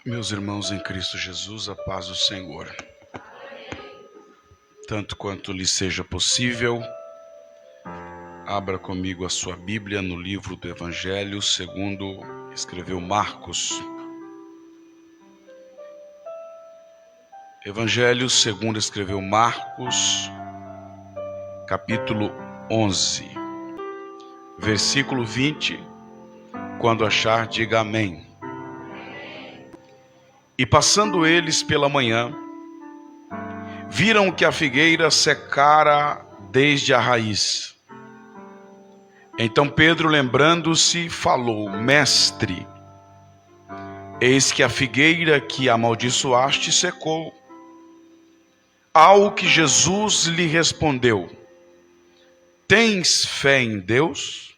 Meus irmãos em Cristo Jesus, a paz do Senhor. Tanto quanto lhe seja possível, abra comigo a sua Bíblia no livro do Evangelho segundo escreveu Marcos. Evangelho segundo escreveu Marcos, capítulo 11, versículo 20. Quando achar, diga amém. E passando eles pela manhã, viram que a figueira secara desde a raiz. Então Pedro, lembrando-se, falou: Mestre, eis que a figueira que amaldiçoaste secou. Ao que Jesus lhe respondeu: Tens fé em Deus?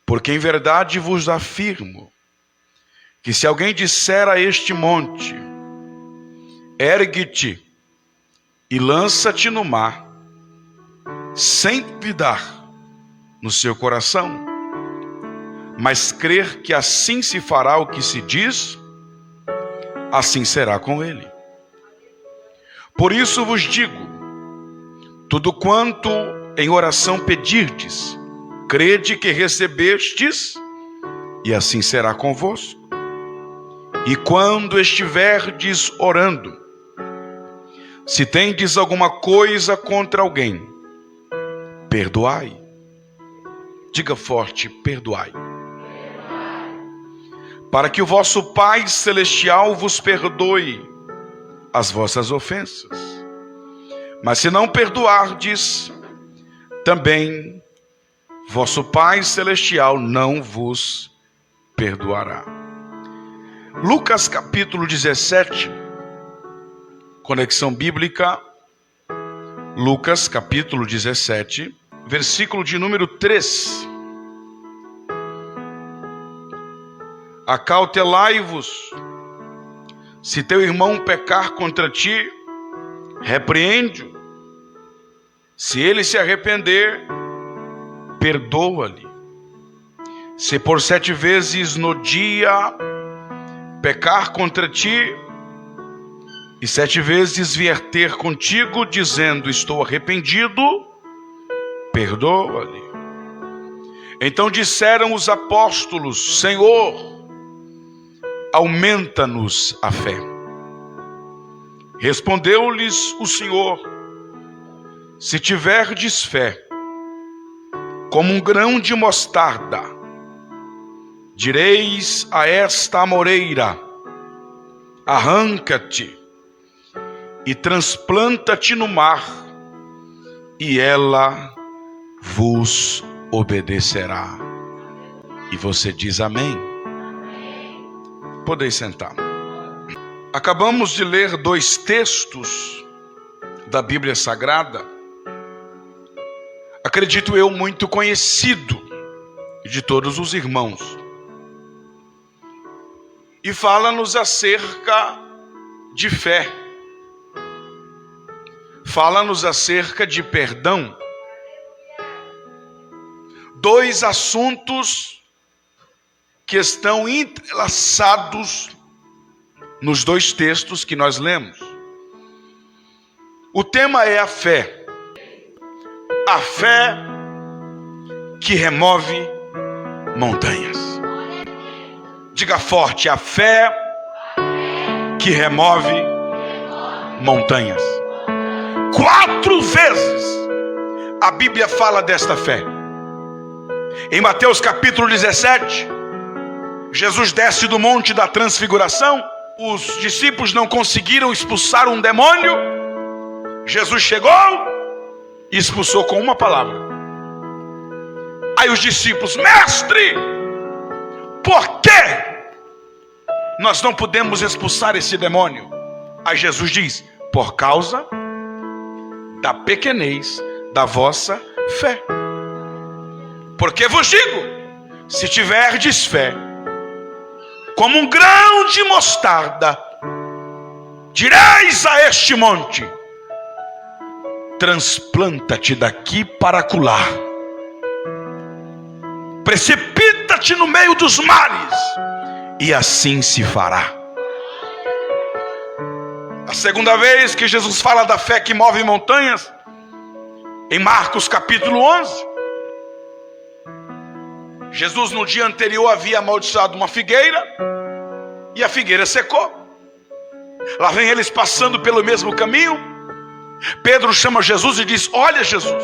Porque em verdade vos afirmo que se alguém disser a este monte: ergue-te e lança-te no mar, sem duvidar no seu coração, mas crer que assim se fará o que se diz, assim será com ele. Por isso vos digo: tudo quanto em oração pedirdes, crede que recebestes, e assim será convosco. E quando estiverdes orando, se tendes alguma coisa contra alguém, perdoai. Diga forte: perdoai. Para que o vosso Pai Celestial vos perdoe as vossas ofensas. Mas se não perdoardes, também vosso Pai Celestial não vos perdoará. Lucas capítulo 17, conexão bíblica, Lucas capítulo 17, versículo de número 3. Acautelai-vos, se teu irmão pecar contra ti, repreende-o. Se ele se arrepender, perdoa-lhe. Se por 7 vezes no dia pecar contra ti, e 7 vezes vier ter contigo, dizendo: estou arrependido, perdoa-lhe. Então disseram os apóstolos: Senhor, aumenta-nos a fé. Respondeu-lhes o Senhor: se tiverdes fé, como um grão de mostarda, direis a esta amoreira: arranca-te e transplanta-te no mar, e ela vos obedecerá. E você diz amém? Podeis sentar. Acabamos de ler 2 textos da Bíblia Sagrada, acredito eu, muito conhecido de todos os irmãos. E fala-nos acerca de fé. Fala-nos acerca de perdão. 2 assuntos que estão entrelaçados nos 2 textos que nós lemos. O tema é a fé. A fé que remove montanhas. Diga forte: a fé que remove montanhas. 4 vezes a Bíblia fala desta fé. Em Mateus capítulo 17, Jesus desce do monte da transfiguração. Os discípulos não conseguiram expulsar um demônio. Jesus chegou e expulsou com uma palavra. Aí os discípulos: mestre, por que nós não podemos expulsar esse demônio? Aí Jesus diz: por causa da pequenez da vossa fé. Porque vos digo, se tiverdes fé como um grão de mostarda, direis a este monte: transplanta-te daqui para acolá, precipita-te no meio dos mares, e assim se fará. A segunda vez que Jesus fala da fé que move montanhas, em Marcos capítulo 11. Jesus no dia anterior havia amaldiçoado uma figueira e a figueira secou. Lá vem eles passando pelo mesmo caminho. Pedro chama Jesus e diz: olha, Jesus,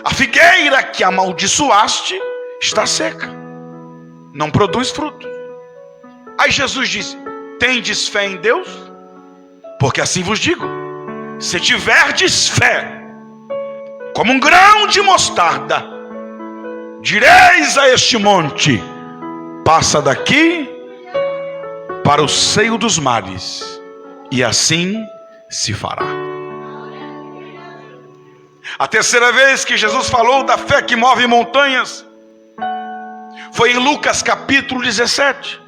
a figueira que amaldiçoaste está seca, não produz fruto. Aí Jesus disse: tendes fé em Deus? Porque assim vos digo, se tiverdes fé como um grão de mostarda, direis a este monte: passa daqui para o seio dos mares, e assim se fará. A terceira vez que Jesus falou da fé que move montanhas foi em Lucas capítulo 17.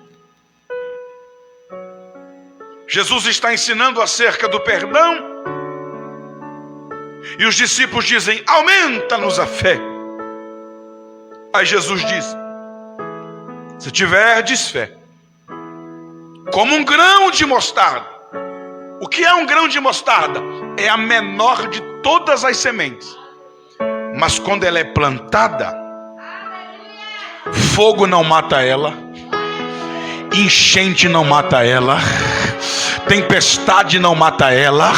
Jesus está ensinando acerca do perdão e os discípulos dizem: aumenta-nos a fé. Aí Jesus diz: se tiverdes fé como um grão de mostarda. O que é um grão de mostarda? É a menor de todas as sementes, mas quando ela é plantada, fogo não mata ela, enchente não mata ela, tempestade não mata ela,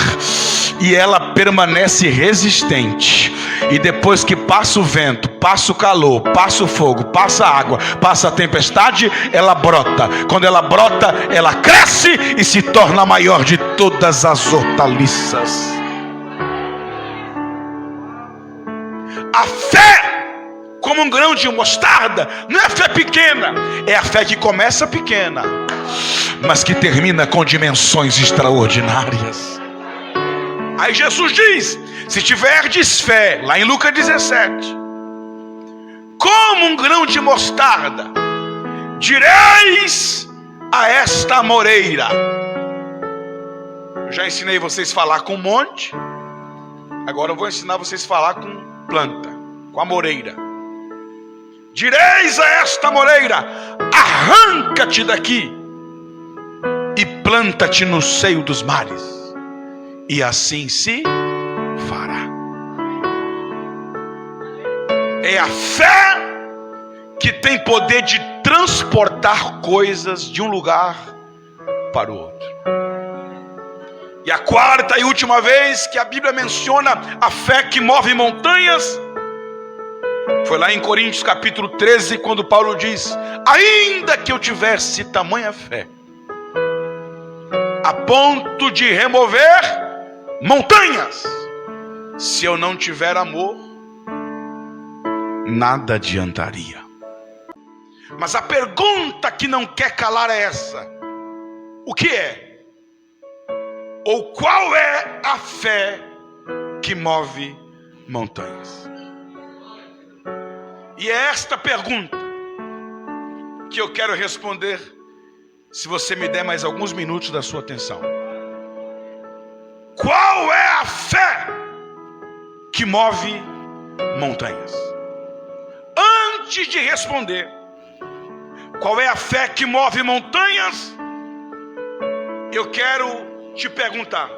e ela permanece resistente. E depois que passa o vento, passa o calor, passa o fogo, passa a água, passa a tempestade, ela brota. Quando ela brota, ela cresce e se torna a maior de todas as hortaliças. A fé como um grão de mostarda não é fé pequena, é a fé que começa pequena, mas que termina com dimensões extraordinárias. Aí Jesus diz: se tiverdes fé, lá em Lucas 17, como um grão de mostarda, direis a esta amoreira. Eu já ensinei vocês a falar com monte, agora eu vou ensinar vocês a falar com planta, com amoreira. Direis a esta amoreira: arranca-te daqui e planta-te no seio dos mares, e assim se fará. É a fé que tem poder de transportar coisas de um lugar para o outro. E a quarta e última vez que a Bíblia menciona a fé que move montanhas foi lá em Coríntios capítulo 13, quando Paulo diz: ainda que eu tivesse tamanha fé a ponto de remover montanhas, se eu não tiver amor, nada adiantaria. Mas a pergunta que não quer calar é essa: o que é? Ou qual é a fé que move montanhas? E é esta pergunta que eu quero responder, se você me der mais alguns minutos da sua atenção. Qual é a fé que move montanhas? Antes de responder qual é a fé que move montanhas, eu quero te perguntar: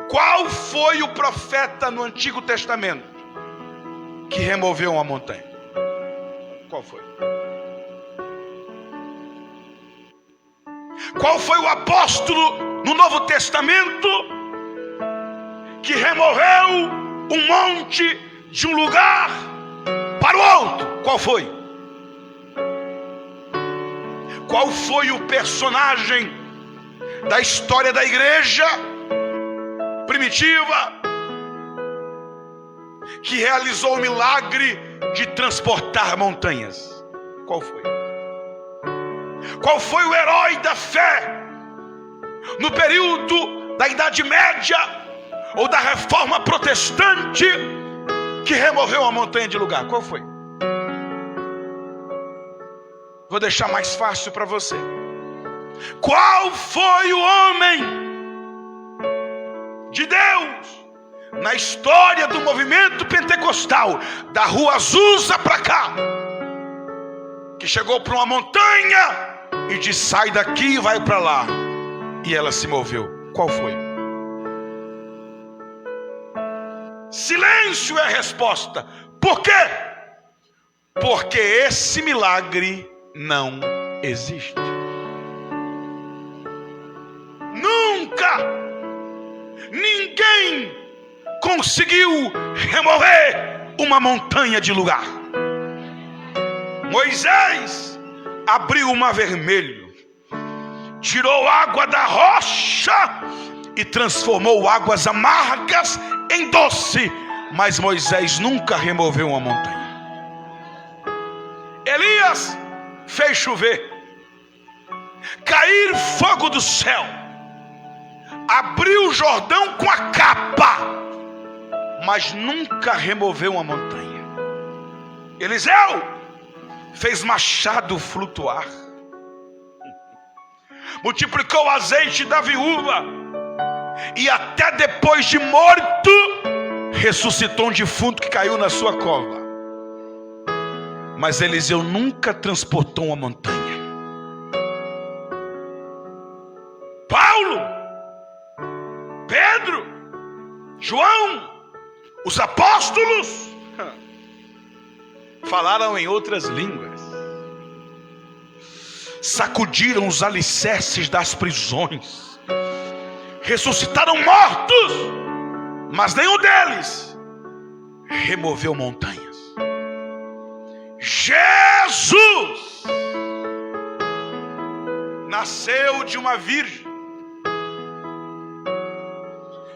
qual foi o profeta no Antigo Testamento que removeu uma montanha? Qual foi? Qual foi o apóstolo no Novo Testamento que removeu um monte de um lugar para o outro? Qual foi? Qual foi o personagem da história da igreja primitiva que realizou o milagre de transportar montanhas? Qual foi? Qual foi o herói da fé no período da Idade Média ou da Reforma Protestante que removeu a montanha de lugar? Qual foi? Vou deixar mais fácil para você. Qual foi o homem de Deus na história do movimento pentecostal, da Rua Azusa para cá, que chegou para uma montanha e disse: sai daqui e vai para lá, e ela se moveu? Qual foi? Silêncio é a resposta. Por quê? Porque esse milagre não existe. Nunca ninguém conseguiu remover uma montanha de lugar. Moisés abriu o mar vermelho, tirou água da rocha e transformou águas amargas em doce, mas Moisés nunca removeu uma montanha. Elias fez chover, cair fogo do céu, abriu o Jordão com a capa, mas nunca removeu uma montanha. Eliseu fez machado flutuar, multiplicou o azeite da viúva, e até depois de morto ressuscitou um defunto que caiu na sua cova. Mas Eliseu nunca transportou uma montanha. Paulo, Pedro, João, os apóstolos falaram em outras línguas, sacudiram os alicerces das prisões, ressuscitaram mortos, mas nenhum deles removeu montanhas. Jesus nasceu de uma virgem,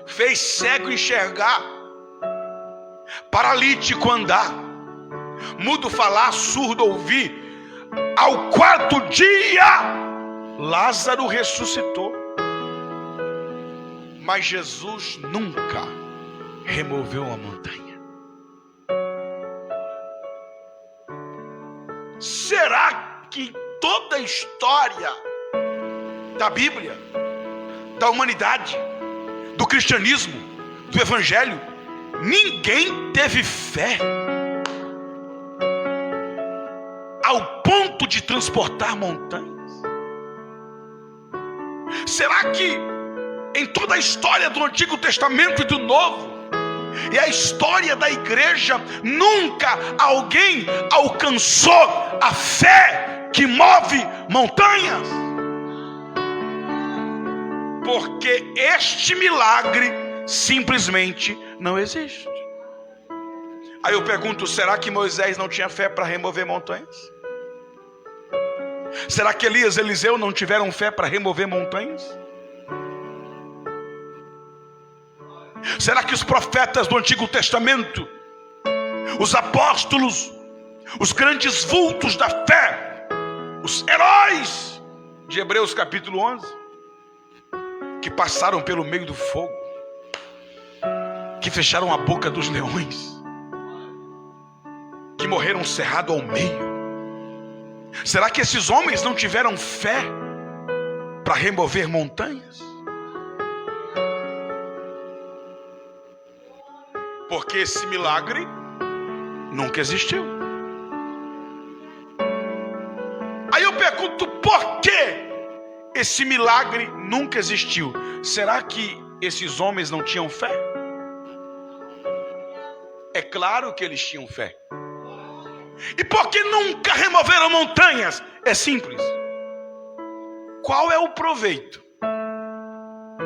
fez cego enxergar, paralítico andar, mudo falar, surdo ouvir. Ao quarto dia, Lázaro ressuscitou. Mas Jesus nunca removeu a montanha. Será que toda a história da Bíblia, da humanidade, do cristianismo, do evangelho, ninguém teve fé ao ponto de transportar montanhas? Será que em toda a história do Antigo Testamento e do Novo, e a história da igreja, nunca alguém alcançou a fé que move montanhas? Porque este milagre simplesmente não existe. Aí eu pergunto, será que Moisés não tinha fé para remover montanhas? Será que Elias e Eliseu não tiveram fé para remover montanhas? Será que os profetas do Antigo Testamento, os apóstolos, os grandes vultos da fé, os heróis de Hebreus capítulo 11, que passaram pelo meio do fogo, que fecharam a boca dos leões, que morreram cerrado ao meio, será que esses homens não tiveram fé para remover montanhas? Porque esse milagre nunca existiu. Aí eu pergunto, por que esse milagre nunca existiu? Será que esses homens não tinham fé? É claro que eles tinham fé. E por que nunca removeram montanhas? É simples. Qual é o proveito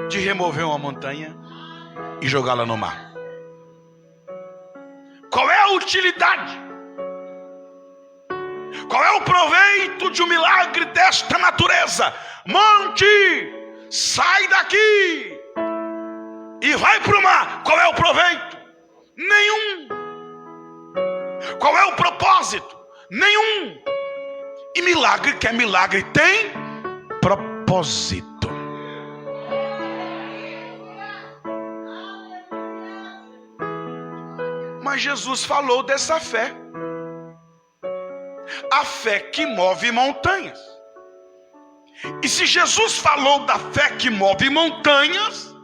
de remover uma montanha e jogá-la no mar? Qual é a utilidade? Qual é o proveito de um milagre desta natureza? Monte, sai daqui e vai para o mar. Qual é o proveito? Nenhum. Qual é o propósito? Nenhum. E milagre que é milagre tem propósito. Mas Jesus falou dessa fé, a fé que move montanhas. E se Jesus falou da fé que move montanhas,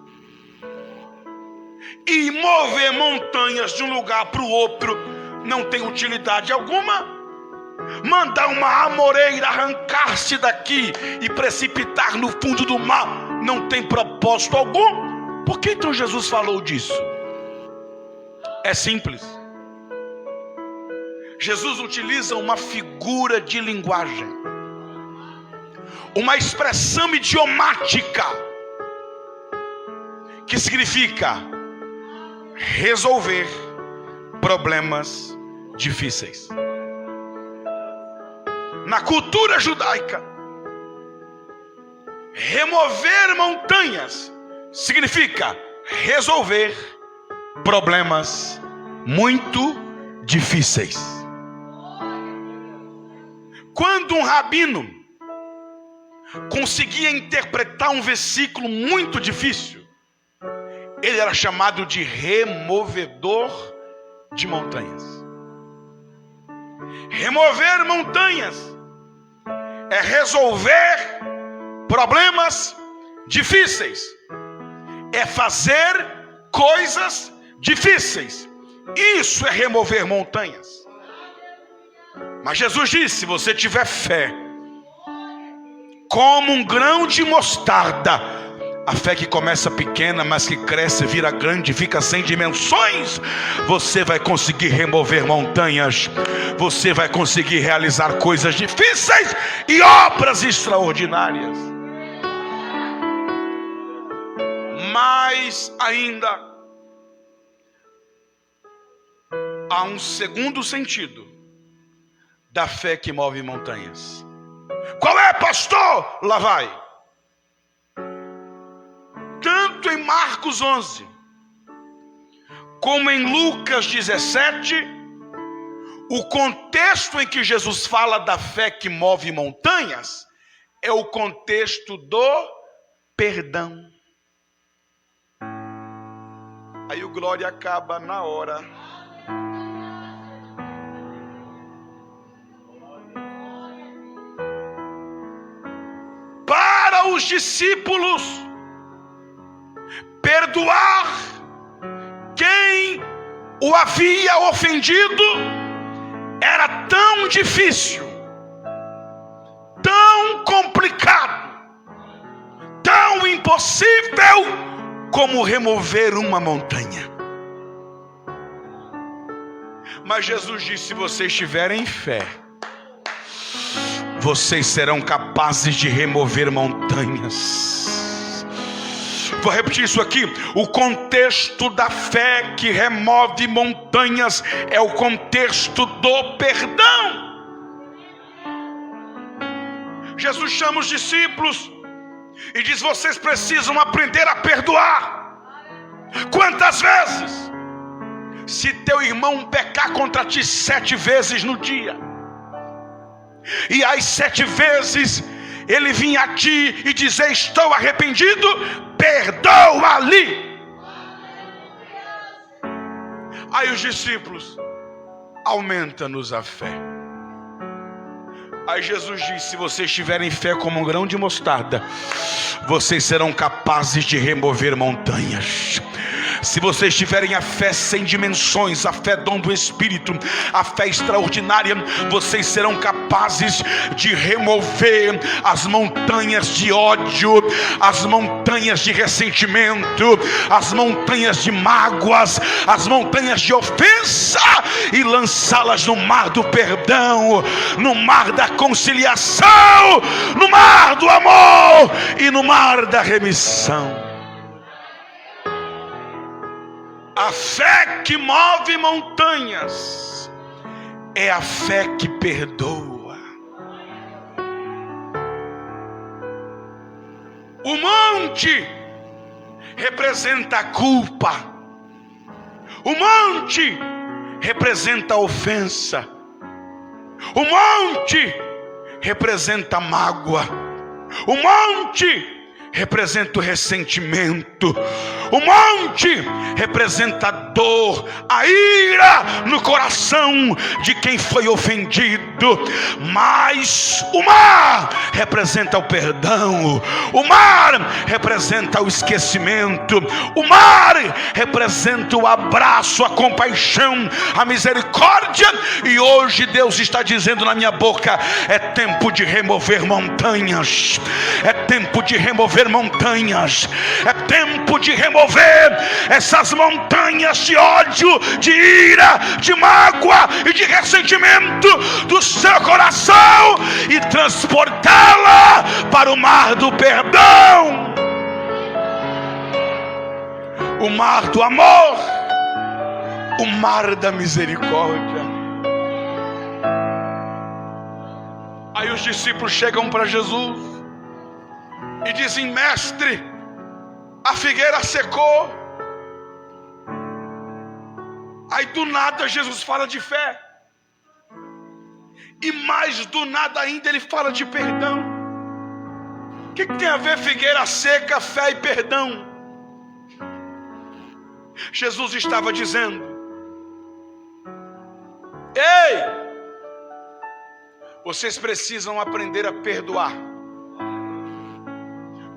e mover montanhas de um lugar para o outro não tem utilidade alguma, mandar uma amoreira arrancar-se daqui e precipitar no fundo do mar não tem propósito algum. Por que então Jesus falou disso? É simples. Jesus utiliza uma figura de linguagem, uma expressão idiomática, que significa resolver problemas difíceis. Na cultura judaica, remover montanhas significa resolver problemas muito difíceis. Quando um rabino conseguia interpretar um versículo muito difícil, ele era chamado de removedor de montanhas. Remover montanhas é resolver problemas difíceis, é fazer coisas difíceis. Isso é remover montanhas. Mas Jesus disse: se você tiver fé como um grão de mostarda, a fé que começa pequena, mas que cresce, vira grande, fica sem dimensões, você vai conseguir remover montanhas, você vai conseguir realizar coisas difíceis e obras extraordinárias. Mas ainda há um segundo sentido da fé que move montanhas. Qual é, pastor? Lá vai. Tanto em Marcos 11 como em Lucas 17, o contexto em que Jesus fala da fé que move montanhas é o contexto do perdão. Aí o glória acaba na hora. Para os discípulos, perdoar quem o havia ofendido era tão difícil, tão complicado, tão impossível como remover uma montanha. Mas Jesus disse: se vocês tiverem fé, vocês serão capazes de remover montanhas. Vou repetir isso aqui. O contexto da fé que remove montanhas é o contexto do perdão. Jesus chama os discípulos e diz: vocês precisam aprender a perdoar. Quantas vezes? Se teu irmão pecar contra ti 7 vezes no dia, e às 7 vezes ele vinha a ti e dizer: estou arrependido, perdoa-lhe. Aí os discípulos: aumenta-nos a fé. Aí Jesus disse: se vocês tiverem fé como um grão de mostarda, vocês serão capazes de remover montanhas. Se vocês tiverem a fé sem dimensões, a fé dom do Espírito, a fé extraordinária, vocês serão capazes de remover as montanhas de ódio, as montanhas de ressentimento, as montanhas de mágoas, as montanhas de ofensa, e lançá-las no mar do perdão, no mar da conciliação, no mar do amor e no mar da remissão. A fé que move montanhas é a fé que perdoa. O monte representa a culpa. O monte representa a ofensa. O monte representa a mágoa. O monte representa o ressentimento. O monte representa a dor, a ira no coração de quem foi ofendido. Mas o mar representa o perdão. O mar representa o esquecimento. O mar representa o abraço, a compaixão, a misericórdia. E hoje Deus está dizendo na minha boca: é tempo de remover montanhas. É tempo de remover montanhas. É tempo de remover essas montanhas de ódio, de ira, de mágoa e de ressentimento do seu coração e transportá-la para o mar do perdão, o mar do amor, o mar da misericórdia. Aí os discípulos chegam para Jesus e dizem: mestre, a figueira secou. Aí do nada Jesus fala de fé. E mais do nada ainda ele fala de perdão. O que tem a ver figueira seca, fé e perdão? Jesus estava dizendo: ei, vocês precisam aprender a perdoar.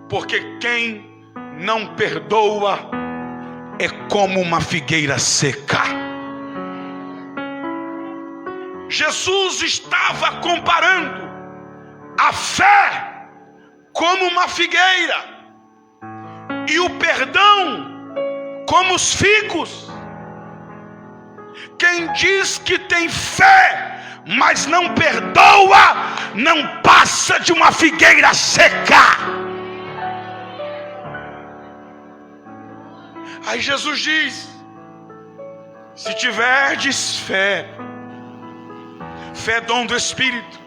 Porque quem não perdoa é como uma figueira seca. Jesus estava comparando a fé como uma figueira e o perdão como os figos. Quem diz que tem fé, mas não perdoa, não passa de uma figueira seca. Aí Jesus diz: se tiverdes fé, fé é dom do Espírito,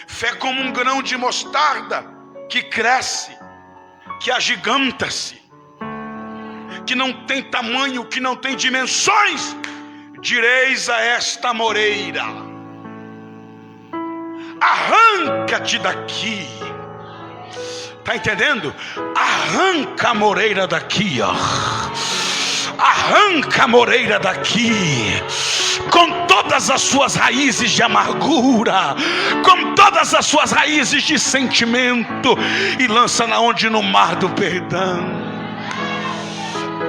fé como um grão de mostarda que cresce, que agiganta-se, que não tem tamanho, que não tem dimensões, direis a esta moreira: arranca-te daqui. Está entendendo? Arranca a moreira daqui, ó. Arranca a moreira daqui, com todas as suas raízes de amargura, com todas as suas raízes de sentimento, e lança na onde? No mar do perdão.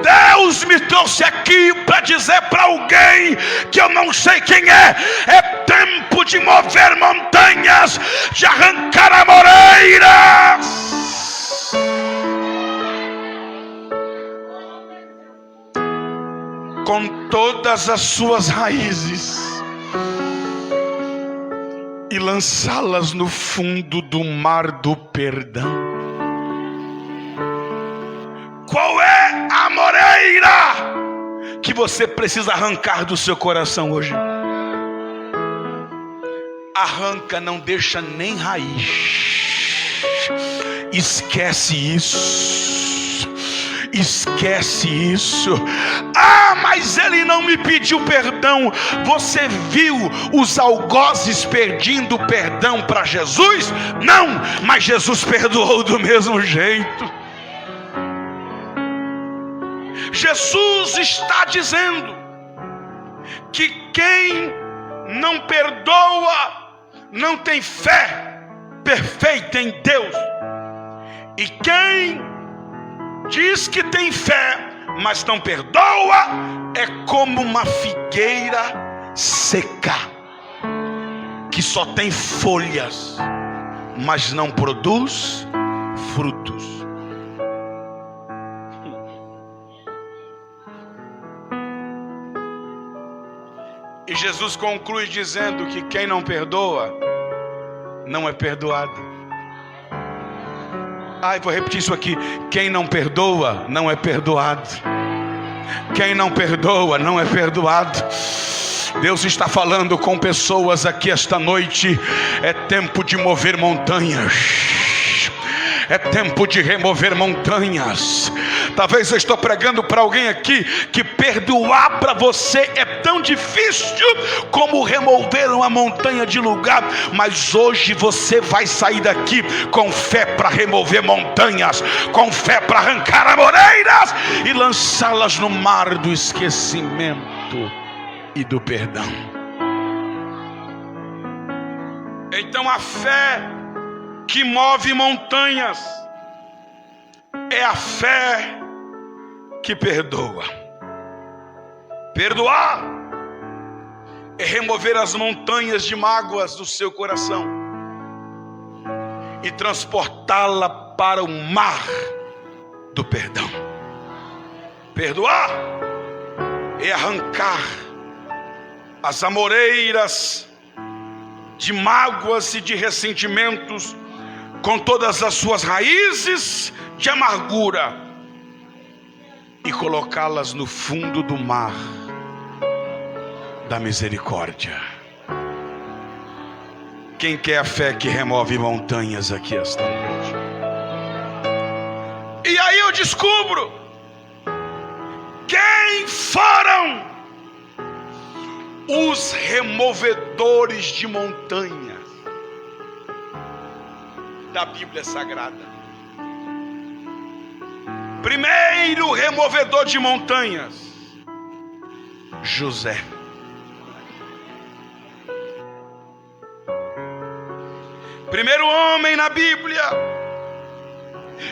Deus me trouxe aqui para dizer para alguém que eu não sei quem é: é tempo de mover montanhas, de arrancar a moreira. Com todas as suas raízes, e lançá-las no fundo do mar do perdão. Qual é a moreira que você precisa arrancar do seu coração hoje? Arranca, não deixa nem raiz. Esquece isso. Esquece isso. Ah, mas ele não me pediu perdão. Você viu os algozes pedindo perdão para Jesus? Não, mas Jesus perdoou do mesmo jeito. Jesus está dizendo que quem não perdoa não tem fé perfeita em Deus. E quem diz que tem fé, mas não perdoa, é como uma figueira seca, que só tem folhas, mas não produz frutos. E Jesus conclui dizendo que quem não perdoa, não é perdoado. Vou repetir isso aqui: quem não perdoa, não é perdoado. Quem não perdoa, não é perdoado. Deus está falando com pessoas aqui esta noite. É tempo de mover montanhas. É tempo de remover montanhas. Talvez eu estou pregando para alguém aqui que perdoar para você é tão difícil como remover uma montanha de lugar. Mas hoje você vai sair daqui com fé para remover montanhas, com fé para arrancar amoreiras e lançá-las no mar do esquecimento e do perdão. Então a fé que move montanhas é a fé que perdoa. Perdoar é remover as montanhas de mágoas do seu coração e transportá-la para o mar do perdão. Perdoar é arrancar as amoreiras de mágoas e de ressentimentos com todas as suas raízes de amargura e colocá-las no fundo do mar da misericórdia. Quem quer a fé que remove montanhas aqui esta noite? E aí eu descubro quem foram os removedores de montanhas da Bíblia Sagrada. Primeiro removedor de montanhas, José. Primeiro homem na Bíblia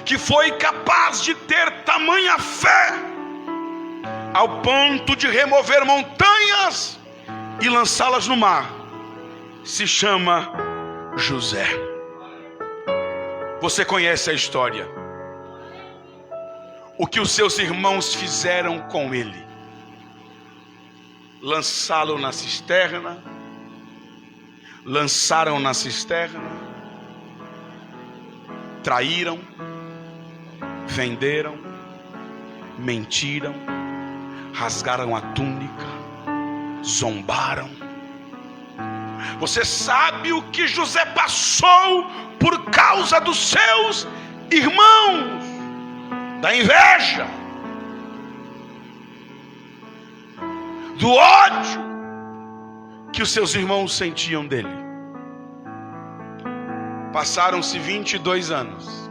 que foi capaz de ter tamanha fé ao ponto de remover montanhas e lançá-las no mar, se chama José. Você conhece a história. O que os seus irmãos fizeram com ele? Lançá-lo na cisterna. Lançaram na cisterna. Traíram. Venderam. Mentiram. Rasgaram a túnica. Zombaram. Você sabe o que José passou por causa dos seus irmãos? Da inveja, do ódio que os seus irmãos sentiam dele. Passaram-se 22 anos.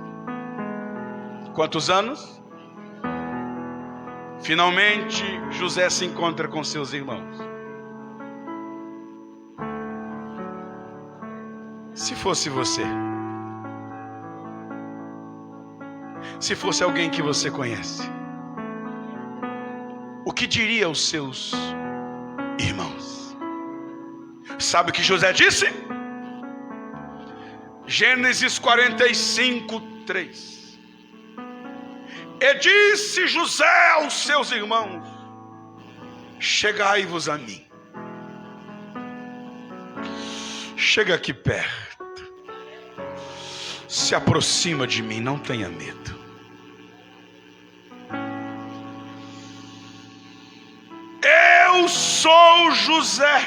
Quantos anos? Finalmente José se encontra com seus irmãos. Se fosse você, se fosse alguém que você conhece, o que diria aos seus irmãos? Sabe o que José disse? Gênesis 45, 3. E disse José aos seus irmãos: chegai-vos a mim. Chega aqui perto. Se aproxima de mim, não tenha medo. Eu sou José,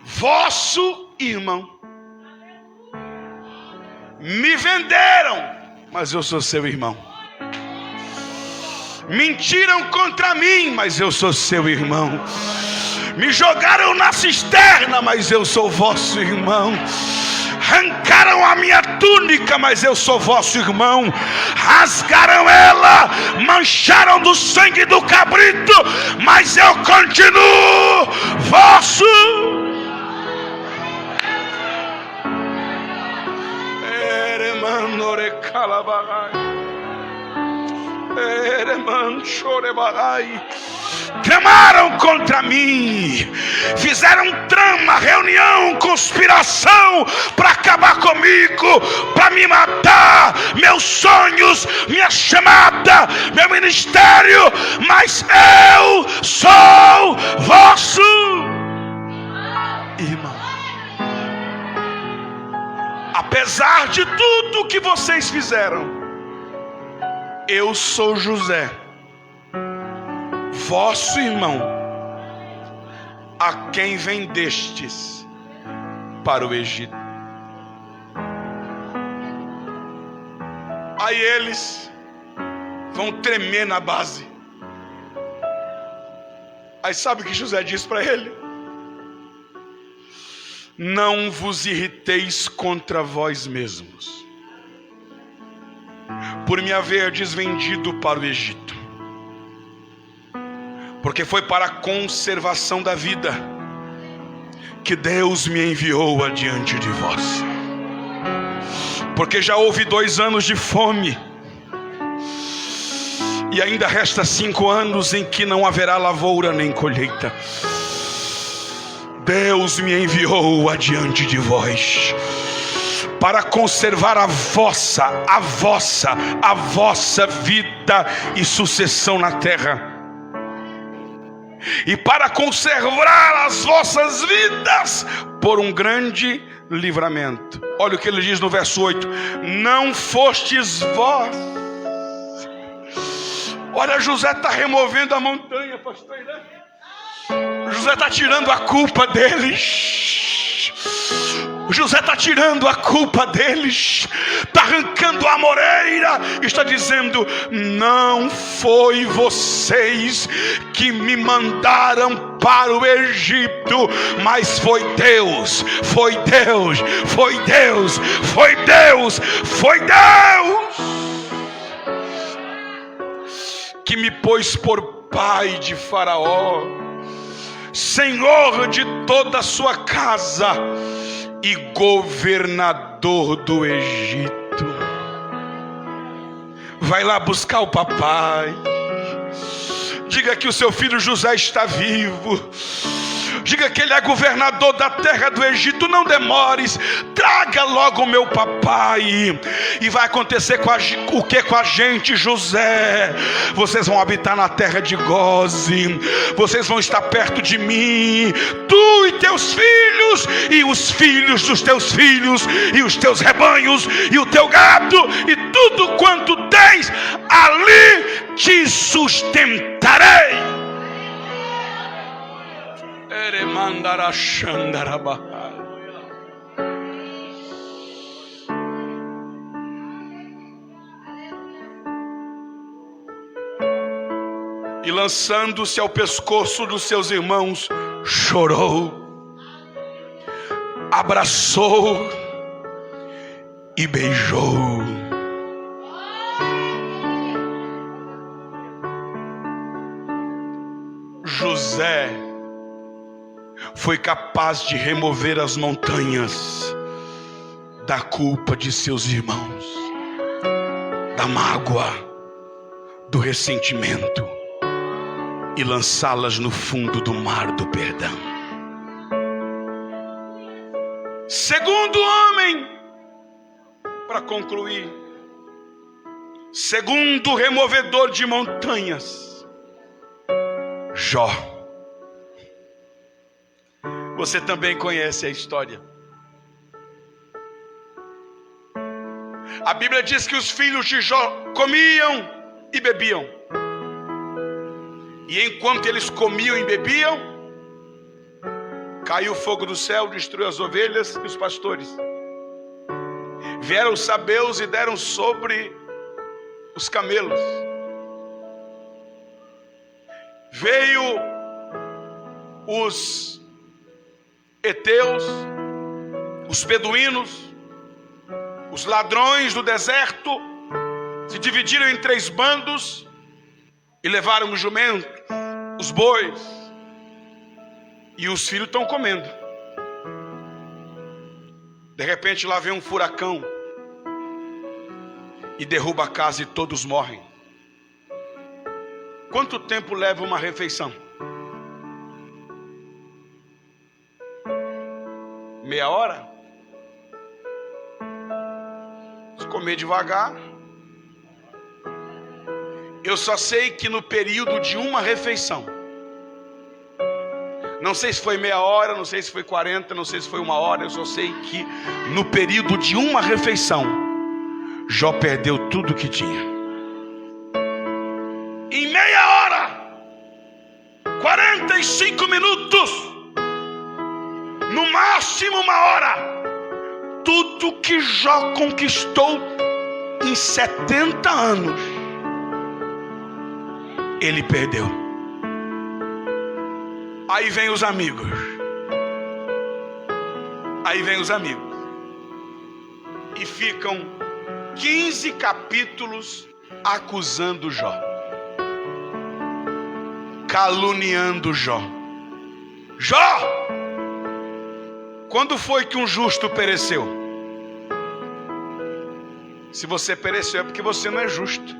vosso irmão. Me venderam, mas eu sou seu irmão. Mentiram contra mim, mas eu sou seu irmão. Me jogaram na cisterna, mas eu sou vosso irmão. Arrancaram a minha túnica, mas eu sou vosso irmão. Rasgaram ela, mancharam do sangue do cabrito, mas eu continuo vosso. Tramaram contra mim, fizeram trama, reunião, conspiração para acabar comigo, para me matar, meus sonhos, minha chamada, meu ministério, mas eu sou vosso irmão. Apesar de tudo que vocês fizeram, eu sou José, vosso irmão, a quem vendestes para o Egito. Aí eles vão tremer na base. Aí sabe o que José diz para ele? Não vos irriteis contra vós mesmos, por me haverdes vendido para o Egito, porque foi para a conservação da vida que Deus me enviou adiante de vós. Porque já houve 2 anos de fome, e ainda resta 5 anos em que não haverá lavoura nem colheita. Deus me enviou adiante de vós para conservar a vossa vida e sucessão na terra, e para conservar as vossas vidas por um grande livramento. Olha o que ele diz no verso 8: não fostes vós. Olha, José está removendo a montanha, pastor. José está tirando a culpa deles. José está tirando a culpa deles, está arrancando a moreira, está dizendo: não foi vocês que me mandaram para o Egito, mas foi Deus, foi Deus, foi Deus, foi Deus, foi Deus que me pôs por pai de Faraó, senhor de toda a sua casa e governador do Egito. Vai lá buscar o papai. Diga que o seu filho José está vivo. Diga que ele é governador da terra do Egito. Não demores, traga logo o meu papai. E vai acontecer o que com a gente, José? Vocês vão habitar na terra de Gósen. Vocês vão estar perto de mim, tu e teus filhos, e os filhos dos teus filhos, e os teus rebanhos, e o teu gado, e tudo quanto tens, ali te sustentarei. E lançando-se ao pescoço dos seus irmãos, chorou, abraçou e beijou. José foi capaz de remover as montanhas da culpa de seus irmãos, da mágoa, do ressentimento, e lançá-las no fundo do mar do perdão. Segundo homem, para concluir, segundo removedor de montanhas, Jó. Você também conhece a história. A Bíblia diz que os filhos de Jó comiam e bebiam. E enquanto eles comiam e bebiam, caiu o fogo do céu, destruiu as ovelhas e os pastores. Vieram os sabeus e deram sobre os camelos. Veio os heteus, os beduínos, os ladrões do deserto, se dividiram em 3 bandos e levaram os jumentos, os bois, e os filhos estão comendo. De repente lá vem um furacão e derruba a casa e todos morrem. Quanto tempo leva uma refeição? Meia hora? Se comer devagar. Eu só sei que no período de uma refeição, não sei se foi meia hora, não sei se foi 40, não sei se foi 1 hora, eu só sei que no período de uma refeição, Jó perdeu tudo que tinha. Em meia hora, 45 minutos, no máximo 1 hora, tudo que Jó conquistou em 70 anos, ele perdeu. Aí vem os amigos. E ficam 15 capítulos acusando Jó, caluniando Jó. Jó, quando foi que um justo pereceu? Se você pereceu é porque você não é justo.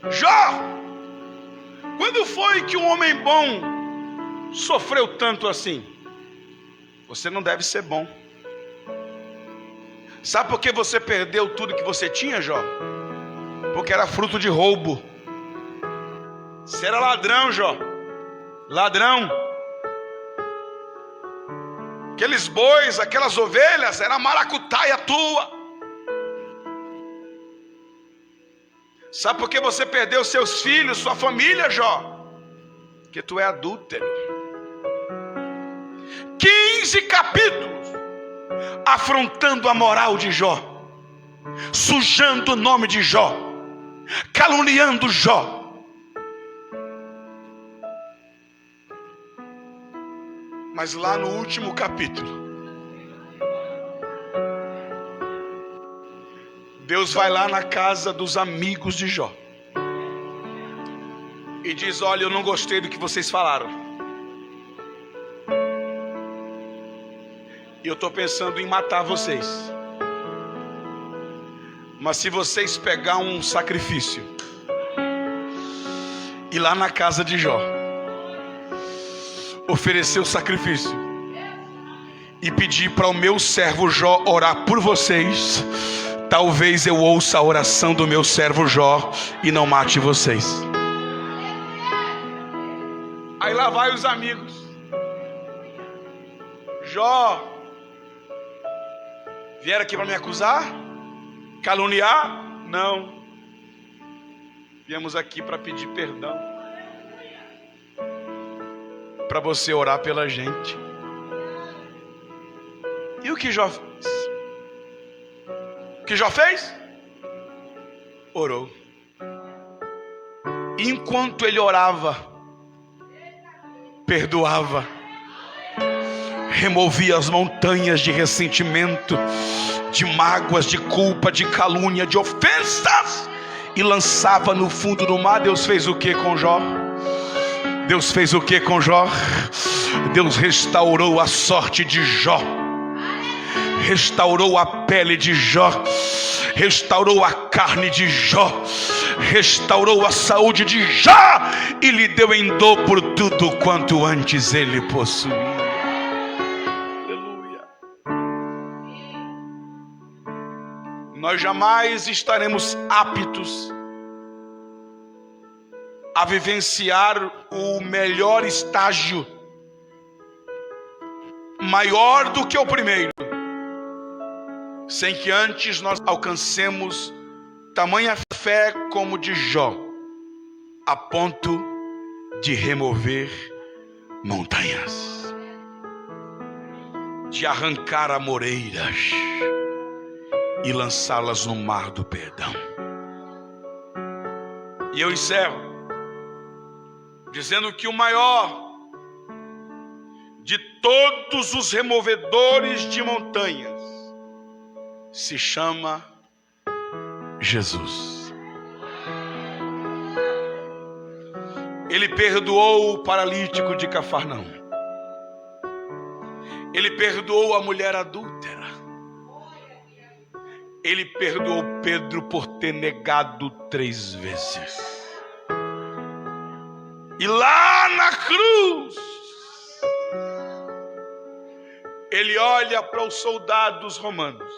Jó, quando foi que um homem bom sofreu tanto assim? Você não deve ser bom. Sabe por que você perdeu tudo que você tinha, Jó? Porque era fruto de roubo. Você era ladrão, Jó. Ladrão. Aqueles bois, aquelas ovelhas, era maracutaia tua. Sabe por que você perdeu seus filhos, sua família, Jó? Porque tu é adúltero. 15 capítulos afrontando a moral de Jó, sujando o nome de Jó, caluniando Jó. Mas lá no último capítulo, Deus vai lá na casa dos amigos de Jó e diz: olha, eu não gostei do que vocês falaram. E eu estou pensando em matar vocês. Mas se vocês pegar um sacrifício, ir lá na casa de Jó, oferecer o sacrifício e pedir para o meu servo Jó orar por vocês, talvez eu ouça a oração do meu servo Jó e não mate vocês. Aí lá vai os amigos. Jó, vieram aqui para me acusar? Caluniar? Não. Viemos aqui para pedir perdão, para você orar pela gente. E o que Jó fez? O que Jó fez? Orou. E enquanto ele orava, perdoava, removia as montanhas de ressentimento, de mágoas, de culpa, de calúnia, de ofensas, e lançava no fundo do mar. Deus fez o que com Jó? Deus fez o que com Jó? Deus restaurou a sorte de Jó, restaurou a pele de Jó, restaurou a carne de Jó, restaurou a saúde de Jó e lhe deu em dobro tudo quanto antes ele possuía. Nós jamais estaremos aptos a vivenciar o melhor estágio, maior do que o primeiro, sem que antes nós alcancemos tamanha fé como de Jó, a ponto de remover montanhas, de arrancar amoreiras e lançá-las no mar do perdão. E eu encerro dizendo que o maior de todos os removedores de montanhas se chama Jesus. Ele perdoou o paralítico de Cafarnaum. Ele perdoou a mulher adúltera. Ele perdoou Pedro por ter negado 3 vezes. E lá na cruz, ele olha para os soldados romanos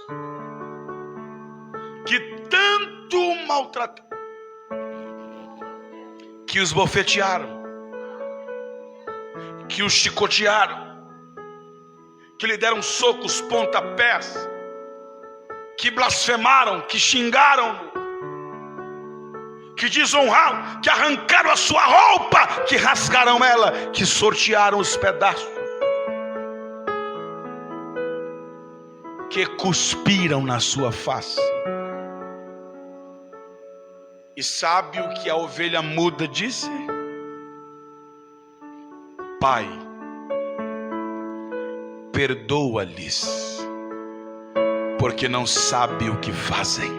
que tanto o maltrataram, que os bofetearam, que os chicotearam, que lhe deram socos, pontapés, que blasfemaram, que xingaram, que desonraram, que arrancaram a sua roupa, que rasgaram ela, que sortearam os pedaços, porque cuspiram na sua face. E sabe o que a ovelha muda disse? Pai, perdoa-lhes, porque não sabem o que fazem.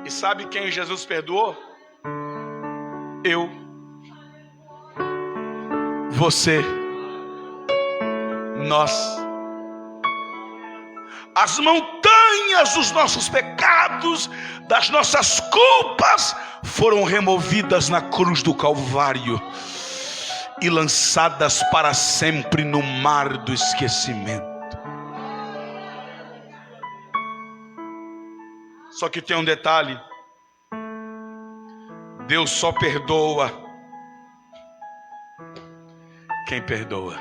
E sabe quem Jesus perdoou? Eu, você, nós. As montanhas dos nossos pecados, das nossas culpas, foram removidas na cruz do Calvário e lançadas para sempre no mar do esquecimento. Só que tem um detalhe: Deus só perdoa quem perdoa.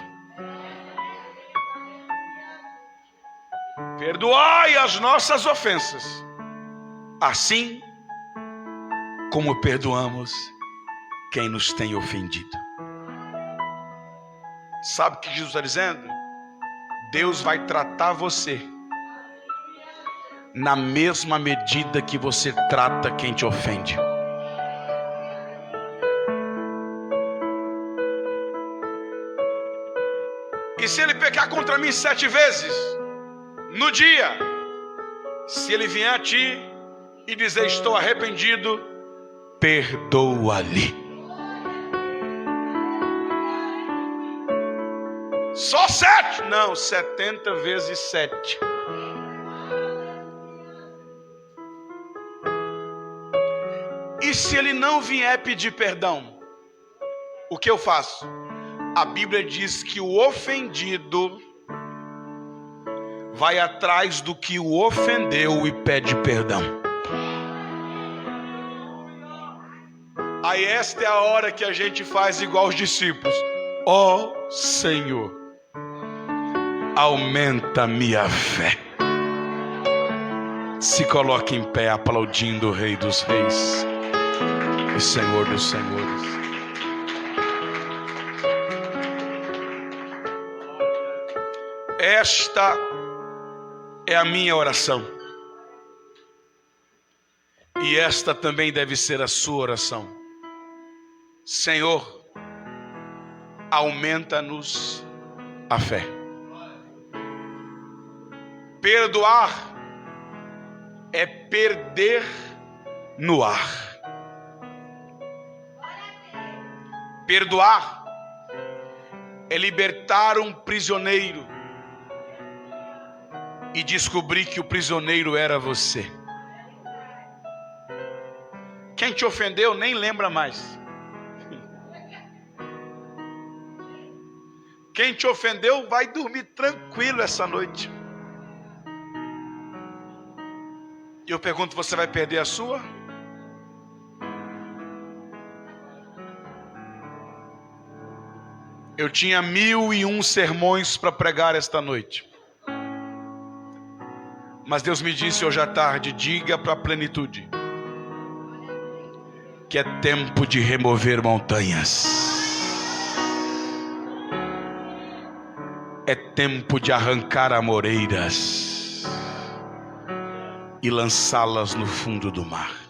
Perdoai as nossas ofensas, assim como perdoamos quem nos tem ofendido. Sabe o que Jesus está dizendo? Deus vai tratar você na mesma medida que você trata quem te ofende. E se ele pecar contra mim 7 vezes no dia, se ele vier a ti e dizer estou arrependido, perdoa-lhe. Só 7? Não, 70 vezes 7. E se ele não vier pedir perdão, o que eu faço? A Bíblia diz que o ofendido vai atrás do que o ofendeu e pede perdão. Aí esta é a hora que a gente faz igual os discípulos. Ó Senhor, aumenta minha fé. Se coloque em pé aplaudindo o Rei dos Reis e Senhor dos Senhores. Esta é a minha oração. E esta também deve ser a sua oração. Senhor, aumenta-nos a fé. Perdoar é perder no ar. Perdoar é libertar um prisioneiro e descobrir que o prisioneiro era você. Quem te ofendeu nem lembra mais. Quem te ofendeu vai dormir tranquilo essa noite. E eu pergunto, você vai perder a sua? Eu tinha 1001 sermões para pregar esta noite. Mas Deus me disse hoje à tarde, diga para a plenitude que é tempo de remover montanhas. É tempo de arrancar amoreiras e lançá-las no fundo do mar.